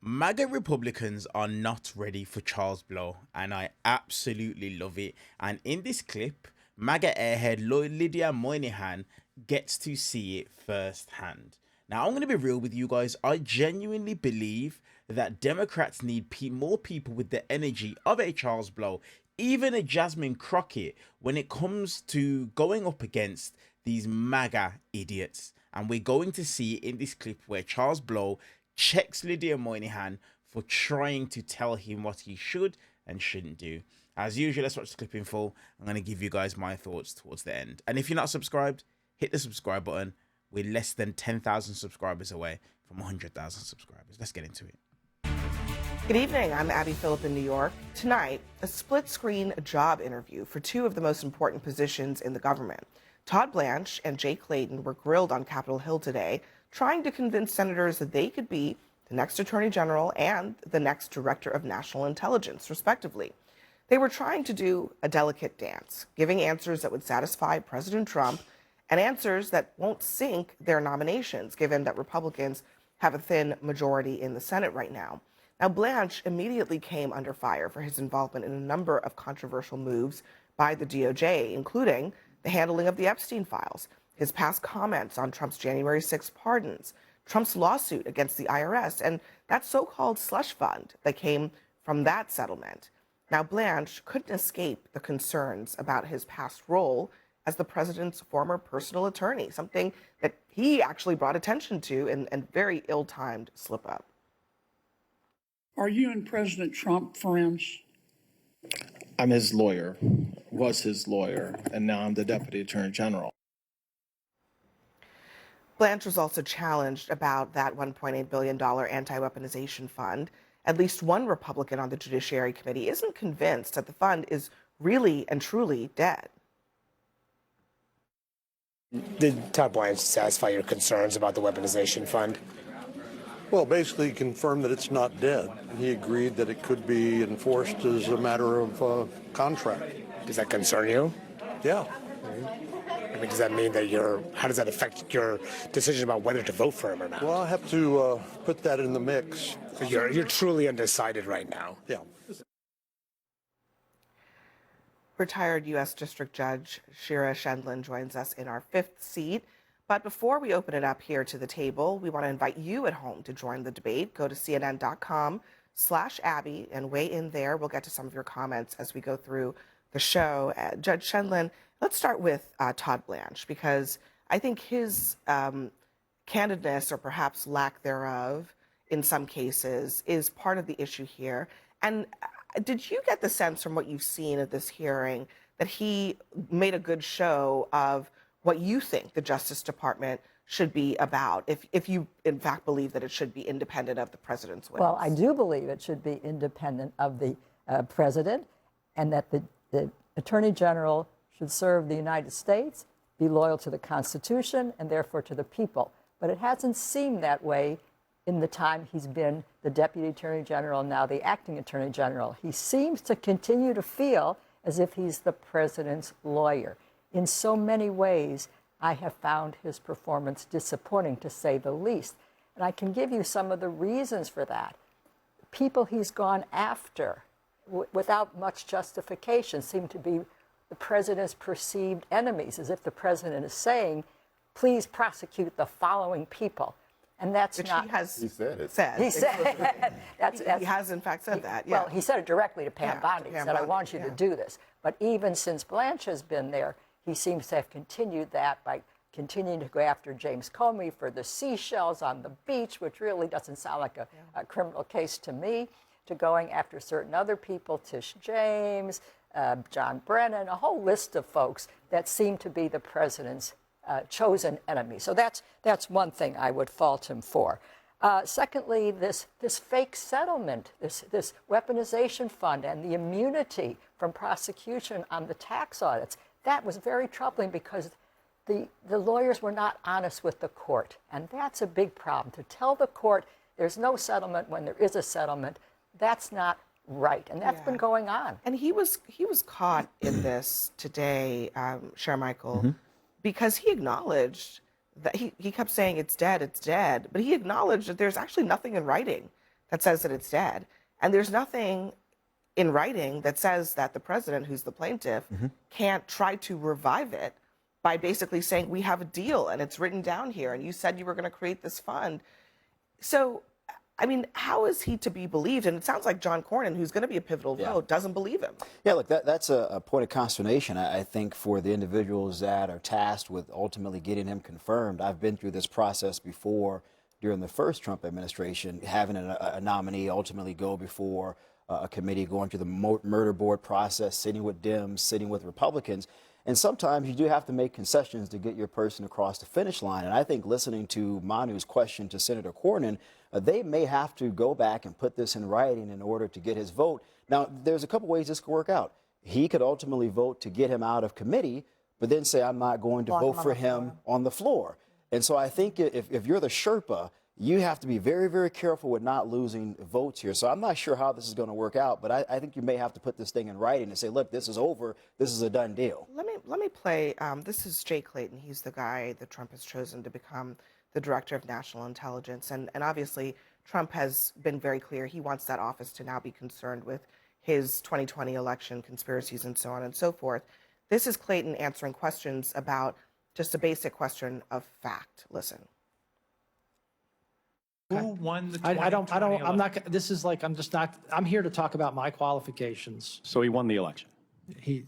MAGA Republicans are not ready for Charles Blow, and I absolutely love it. And in this clip, MAGA airhead Lydia Moynihan gets to see it firsthand. Now, I'm going to be real with you guys. I genuinely believe that Democrats need more people with the energy of a Charles Blow, even a Jasmine Crockett, when it comes to going up against these MAGA idiots. And we're going to see in this clip where Charles Blow checks Lydia Moynihan for trying to tell him what he should and shouldn't do. As usual, let's watch the clip in full. I'm going to give you guys my thoughts towards the end. And if you're not subscribed, hit the subscribe button. We're less than 10,000 subscribers away from 100,000 subscribers. Let's get into it. Good evening, I'm Phillip in New York. Tonight, a split-screen job interview for two of the most important positions in the government. Todd Blanche and Jay Clayton were grilled on Capitol Hill today, trying to convince senators that they could be the next Attorney General and the next Director of National Intelligence, respectively. They were trying to do a delicate dance, giving answers that would satisfy President Trump and answers that won't sink their nominations, given that Republicans have a thin majority in the Senate right now. Now, Blanche immediately came under fire for his involvement in a number of controversial moves by the DOJ, including the handling of the Epstein files, his past comments on Trump's January 6th pardons, Trump's lawsuit against the IRS, and that so-called slush fund that came from that settlement. Now, Blanche couldn't escape the concerns about his past role as the president's former personal attorney, something that he actually brought attention to and very ill-timed slip-up. Are you and President Trump friends? I'm his lawyer, was his lawyer, and now I'm the Deputy Attorney General. Blanche was also challenged about that $1.8 billion anti-weaponization fund. At least one Republican on the Judiciary Committee isn't convinced that the fund is really and truly dead. Did Todd Blanche satisfy your concerns about the weaponization fund? Well, basically, he confirmed that it's not dead. He agreed that it could be enforced as a matter of contract. Does that concern you? Yeah. I mean, does that mean that how does that affect your decision about whether to vote for him or not? Well, I have to put that in the mix. So you're truly undecided right now. Yeah. Retired U.S. District Judge Shira Shendlin joins us in our fifth seat. But before we open it up here to the table, we want to invite you at home to join the debate. Go to cnn.com/Abby and weigh in there. We'll get to some of your comments as we go through the show. Judge Shendlin, let's start with Todd Blanche, because I think his candidness, or perhaps lack thereof in some cases, is part of the issue here. And did you get the sense from what you've seen at this hearing that he made a good show of what you think the Justice Department should be about, if you, in fact, believe that it should be independent of the president's will? Well, I do believe it should be independent of the president, and that the Attorney General should serve the United States, be loyal to the Constitution, and therefore to the people. But it hasn't seemed that way in the time he's been the Deputy Attorney General, now the Acting Attorney General. He seems to continue to feel as if he's the president's lawyer. In so many ways, I have found his performance disappointing, to say the least. And I can give you some of the reasons for that. People he's gone after, without much justification, seem to be the president's perceived enemies, as if the president is saying, please prosecute the following people. And that's Which not... he has said it. said. He said... He has, in fact, said that, yeah. Well, he said it directly to Pam Bondi. He said, I want you to do this. But even since Blanche has been there, he seems to have continued that by continuing to go after James Comey for the seashells on the beach, which really doesn't sound like a criminal case to me, to going after certain other people, Tish James, John Brennan, a whole list of folks that seem to be the president's chosen enemy. So that's one thing I would fault him for. Secondly, this fake settlement, this weaponization fund and the immunity from prosecution on the tax audits, that was very troubling, because the lawyers were not honest with the court. And that's a big problem. To tell the court there's no settlement when there is a settlement, that's not right. And that's been going on. And he was caught in this today, Michael, because he acknowledged that he kept saying it's dead, but he acknowledged that there's actually nothing in writing that says that it's dead. And there's nothing in writing that says that the president, who's the plaintiff, can't try to revive it by basically saying, we have a deal and it's written down here and you said you were going to create this fund. So, I mean, how is he to be believed? And it sounds like John Cornyn, who's going to be a pivotal vote, doesn't believe him. Yeah, look, that's a point of consternation, I think, for the individuals that are tasked with ultimately getting him confirmed. I've been through this process before during the first Trump administration, having a nominee ultimately go before a committee, going through the murder board process, sitting with Dems, sitting with Republicans. And sometimes you do have to make concessions to get your person across the finish line. And I think listening to Manu's question to Senator Cornyn, they may have to go back and put this in writing in order to get his vote. Now, there's a couple ways this could work out. He could ultimately vote to get him out of committee, but then say, I'm not going to vote for him on the floor. And so I think if you're the Sherpa, you have to be very, very careful with not losing votes here. So I'm not sure how this is going to work out, but I think you may have to put this thing in writing and say, look, this is over. This is a done deal. Let me play. This is Jay Clayton. He's the guy that Trump has chosen to become the director of national intelligence. And obviously, Trump has been very clear. He wants that office to now be concerned with his 2020 election conspiracies and so on and so forth. This is Clayton answering questions about just a basic question of fact. Listen. Who won the I'm not, this is like, I'm here to talk about my qualifications. So he won the election. He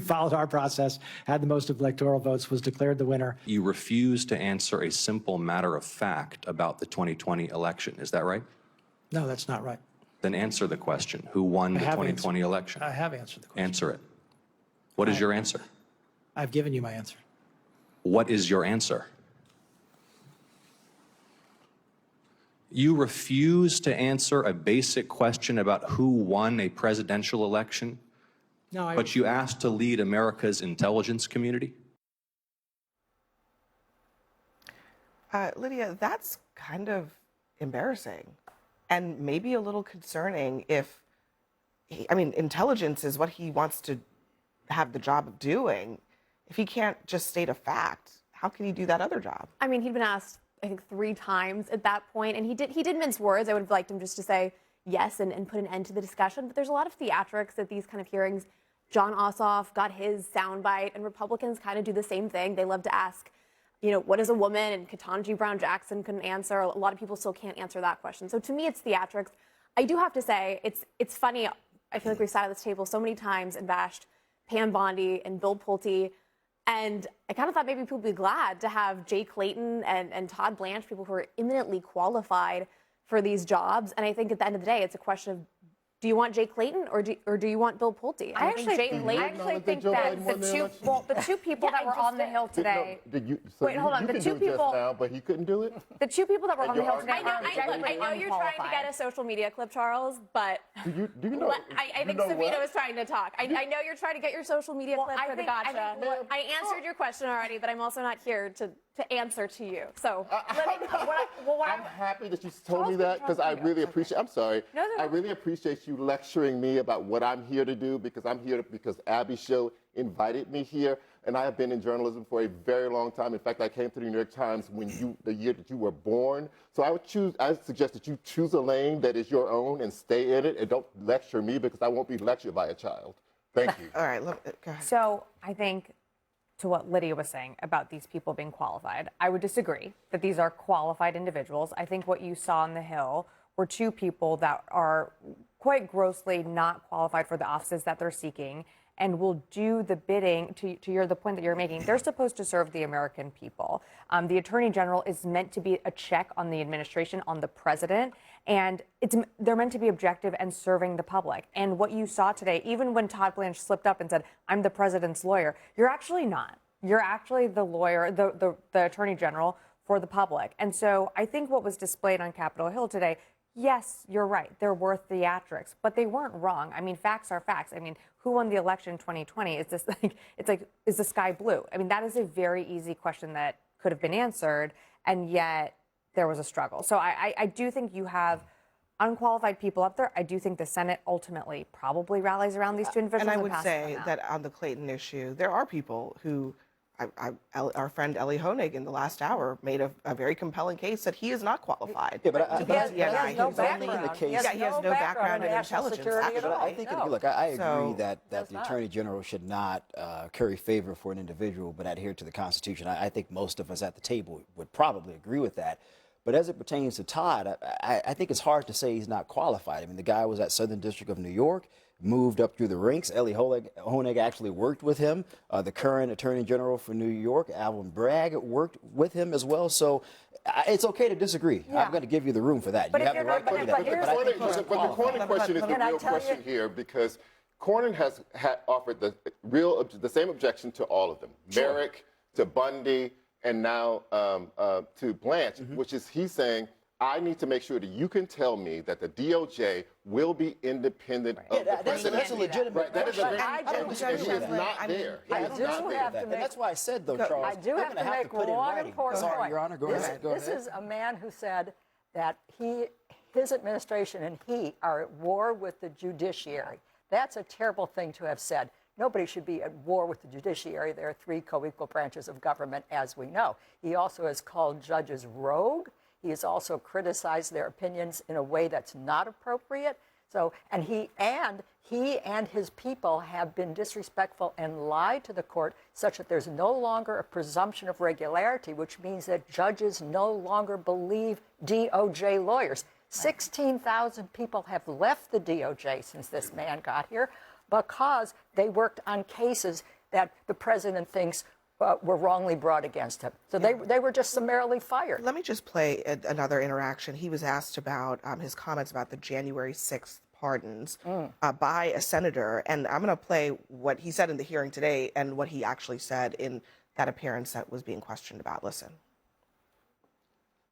followed our process, had the most electoral votes, was declared the winner. You refuse to answer a simple matter of fact about the 2020 election. Is that right? No, that's not right. Then answer the question. Who won the 2020 election? I have answered the question. Answer it. What is your answer? I've given you my answer. What is your answer? You refuse to answer a basic question about who won a presidential election, but you asked to lead America's intelligence community? Lydia, that's kind of embarrassing and maybe a little concerning if, intelligence is what he wants to have the job of doing. If he can't just state a fact, how can he do that other job? I mean, he'd been asked, I think, 3 times at that point, and he did mince words. I would have liked him just to say yes and put an end to the discussion. But there's a lot of theatrics at these kind of hearings. John Ossoff got his soundbite, and Republicans kind of do the same thing. They love to ask, what is a woman? And Ketanji Brown Jackson couldn't answer. A lot of people still can't answer that question. So to me, it's theatrics. I do have to say, it's funny. I feel like we've sat at this table so many times and bashed Pam Bondi and Bill Pulte. And I kind of thought maybe people would be glad to have Jay Clayton and Todd Blanche, people who are eminently qualified for these jobs. And I think at the end of the day, it's a question of, do you want Jay Clayton or do you want Bill Pulte? I actually think that the two people that were on the Hill today. Wait, hold on. The two people now, but he couldn't do it. The two people that were on the Hill today. I know you're trying to get a social media clip, Charles, but do you know? I think Savino is trying to talk. I know you're trying to get your social media clip for the gotcha. I answered your question already, but I'm also not here to answer to you. So I'm happy that you told me that because I really appreciate. I'm sorry. I really appreciate you lecturing me about what I'm here to do because I'm here because Abby's show invited me here, and I have been in journalism for a very long time. In fact, I came to the New York Times the year that you were born. So I suggest that you choose a lane that is your own and stay in it, and don't lecture me because I won't be lectured by a child. Thank you. All right, go ahead. So I think to what Lydia was saying about these people being qualified, I would disagree that these are qualified individuals. I think what you saw on the Hill were 2 people that are quite grossly not qualified for the offices that they're seeking and will do the bidding, to the point that you're making. They're supposed to serve the American people. The Attorney General is meant to be a check on the administration, on the president, and they're meant to be objective and serving the public. And what you saw today, even when Todd Blanche slipped up and said, I'm the president's lawyer, you're actually not. You're actually the lawyer, the Attorney General for the public. And so I think what was displayed on Capitol Hill today, yes, you're right. There were theatrics, but they weren't wrong. I mean, facts are facts. I mean, who won the election in 2020? Is the sky blue? I mean, that is a very easy question that could have been answered, and yet there was a struggle. So I do think you have unqualified people up there. I do think the Senate ultimately probably rallies around these 2 individuals. And I would say that on the Clayton issue, there are people who our friend Ellie Honig in the last hour made a very compelling case that he is not qualified. Yeah, but he has no background. He has no background in intelligence. But I think, look, I agree that the not. Attorney General should not curry favor for an individual, but adhere to the Constitution. I think most of us at the table would probably agree with that. But as it pertains to Todd, I think it's hard to say he's not qualified. I mean, the guy was at Southern District of New York, moved up through the ranks. Ellie Honig actually worked with him. The current Attorney General for New York, Alvin Bragg, worked with him as well. So it's okay to disagree. Yeah. I'm going to give you the room for that. But you have the right to do that. But the Cornyn question is the real question here, because Cornyn has offered the same objection to all of them. Sure. Merrick, to Bundy, and now to Blanche, which is he's saying, I need to make sure that you can tell me that the DOJ will be independent of the president. That's a legitimate question. I don't disagree with that. He is not there. He is not there. And that's why I said, though, Charles, I do have to make one important point. Sorry, Your Honor, go ahead. This is a man who said that his administration and he are at war with the judiciary. That's a terrible thing to have said. Nobody should be at war with the judiciary. There are three co-equal branches of government, as we know. He also has called judges rogue. He has also criticized their opinions in a way that's not appropriate. So, and he and his people have been disrespectful and lied to the court such that there's no longer a presumption of regularity, which means that judges no longer believe DOJ lawyers. 16,000 people have left the DOJ since this man got here because they worked on cases that the president thinks were wrongly brought against him. So they were just summarily fired. Let me just play another interaction. He was asked about his comments about the January 6th pardons by a senator. And I'm going to play what he said in the hearing today and what he actually said in that appearance that was being questioned about. Listen.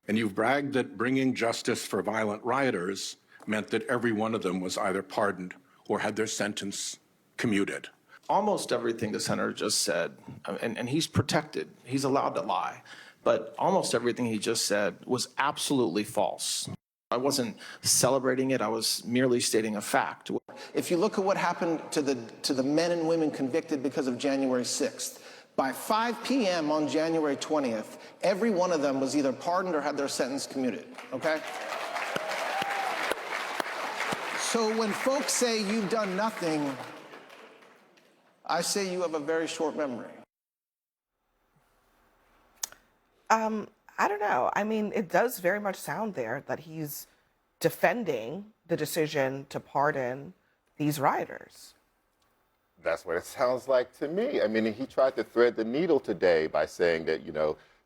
And you've bragged that bringing justice for violent rioters meant that every one of them was either pardoned or had their sentence commuted. Almost everything the senator just said, and he's protected, he's allowed to lie, but almost everything he just said was absolutely false. I wasn't celebrating it, I was merely stating a fact. If you look at what happened to the men and women convicted because of January 6th, by 5 p.m. on January 20th, every one of them was either pardoned or had their sentence commuted, okay? So when folks say you've done nothing, I say you have a very short memory. I don't know. I mean, it does very much sound there that he's defending the decision to pardon these rioters. That's what it sounds like to me. I mean, he tried to thread the needle today by saying that,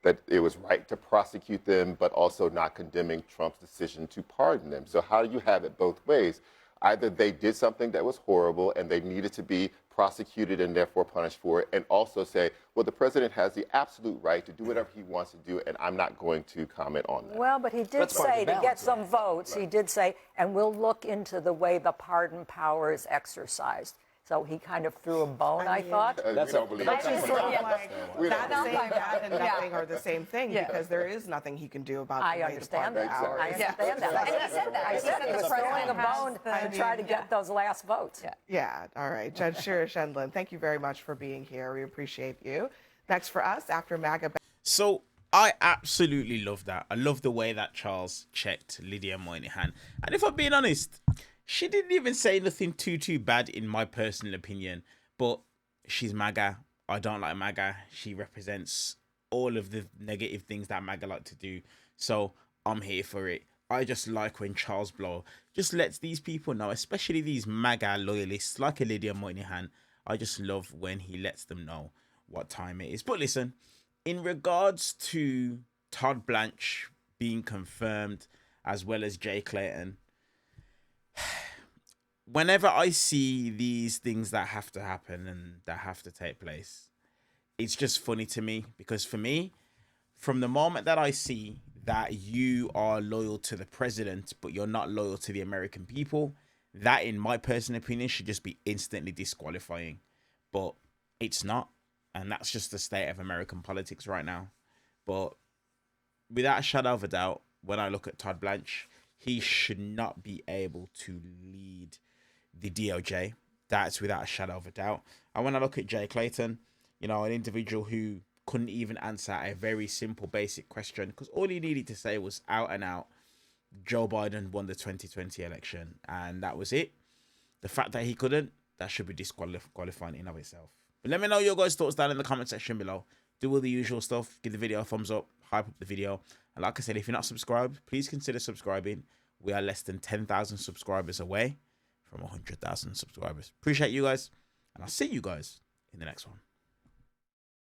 that it was right to prosecute them, but also not condemning Trump's decision to pardon them. So how do you have it both ways? Either they did something that was horrible and they needed to be prosecuted and therefore punished for it, and also say, well, the president has the absolute right to do whatever he wants to do, and I'm not going to comment on that. Well, but he did say to get some votes, he did say, and we'll look into the way the pardon power is exercised. So he kind of threw a bone, I thought. We don't believe that. That and nothing are the same thing because there is nothing he can do about the way the pardon power. I understand that. And he said that. I said he was throwing a bone to try to get those last votes. Yeah. All right. Judge Shira Shendlin, thank you very much for being here. We appreciate you. Next for us, after MAGA. So I absolutely love that. I love the way that Charles checked Lydia Moynihan. And if I'm being honest, she didn't even say nothing too bad in my personal opinion. But she's MAGA. I don't like MAGA. She represents all of the negative things that MAGA like to do. So I'm here for it. I just like when Charles Blow just lets these people know, especially these MAGA loyalists like a Lydia Moynihan. I just love when he lets them know what time it is. But listen, in regards to Todd Blanche being confirmed as well as Jay Clayton, whenever I see these things that have to happen and that have to take place, it's just funny to me because for me, from the moment that I see that you are loyal to the president, but you're not loyal to the American people, that in my personal opinion should just be instantly disqualifying. But it's not. And that's just the state of American politics right now. But without a shadow of a doubt, when I look at Todd Blanche, he should not be able to lead the DOJ. That's without a shadow of a doubt. And when I look at Jay Clayton, an individual who couldn't even answer a very simple, basic question, because all he needed to say was out and out, Joe Biden won the 2020 election, and that was it. The fact that he couldn't, that should be disqualifying in of itself. But let me know your guys' thoughts down in the comment section below. Do all the usual stuff. Give the video a thumbs up, hype up the video. And like I said, if you're not subscribed, please consider subscribing. We are less than 10,000 subscribers away from 100,000 subscribers. Appreciate you guys, and I'll see you guys in the next one.